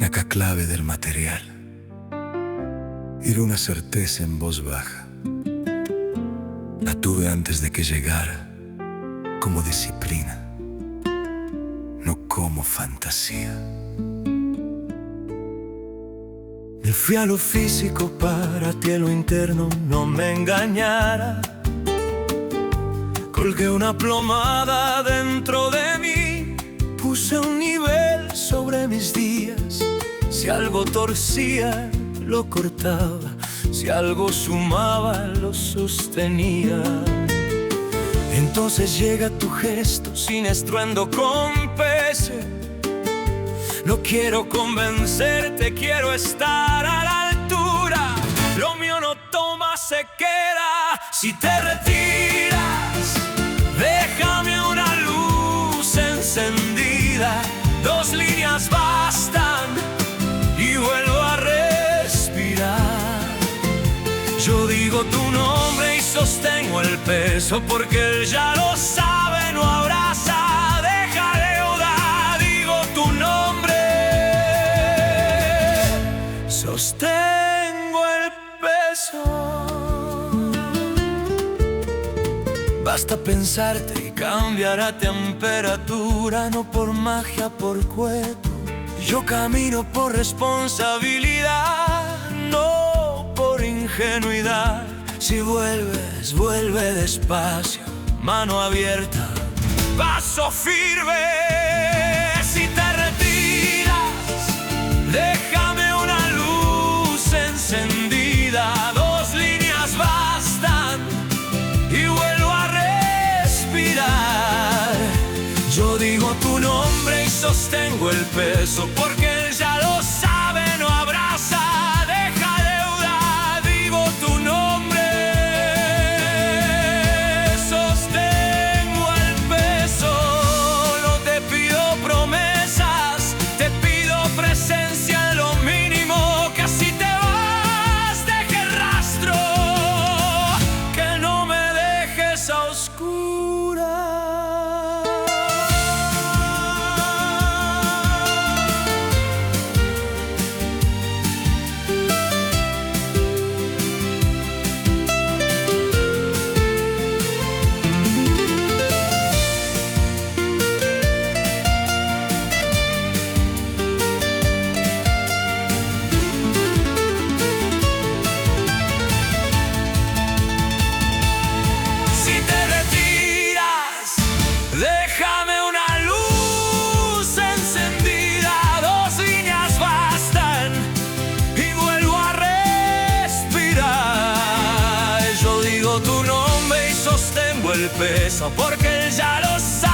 Naca clave del material. Era una certeza en voz baja. La tuve antes de que llegara, como disciplina, no como fantasía. Me fui a lo físico para que lo interno no me engañara. Colgué una plomada dentro de mí, puse un nivel sobre mis días. Si algo torcía, lo cortaba, si algo sumaba, lo sostenía. Entonces llega tu gesto sin estruendo con peso. No quiero convencerte, quiero estar a la altura. Lo mío no toma, se queda. Si te retiras, déjame una luz encendida. 2 líneas bastan y vuelvo a respirar. Yo digo tu nombre y sostengo el peso, porque él ya lo sabe, no abraza, deja deuda. Digo tu nombre, sostengo el peso. Basta pensarte y cambiará temperatura, no por magia, por cuerpo. Yo camino por responsabilidad, no por ingenuidad. Si vuelves, vuelve despacio, mano abierta, paso firme. Si te retiras, déjame una luz encendida. 2 líneas bastan y vuelvo a respirar. Yo digo tu nombre y sostengo el peso, porque él ya lo sabe, no abraza, deja deuda. Digo tu nombre, sostengo el peso. No te pido promesas, te pido presencia en lo mínimo. Que así te vas, deje el rastro, que no me dejes a oscuras. Déjame una luz encendida. 2 líneas bastan y vuelvo a respirar. Yo digo tu nombre y sostengo el peso, porque él ya lo sabe.